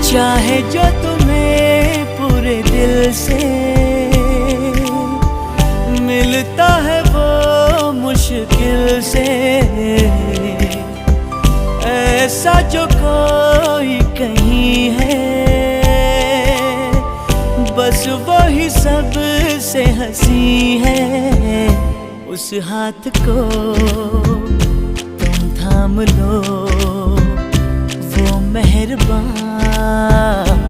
चाहे जो तुम्हें पूरे दिल से, मिलता है वो मुश्किल से। ऐसा जो कोई कहीं है, बस वही सबसे हंसी है। उस हाथ को तुम थाम लो, वो मेहरबान।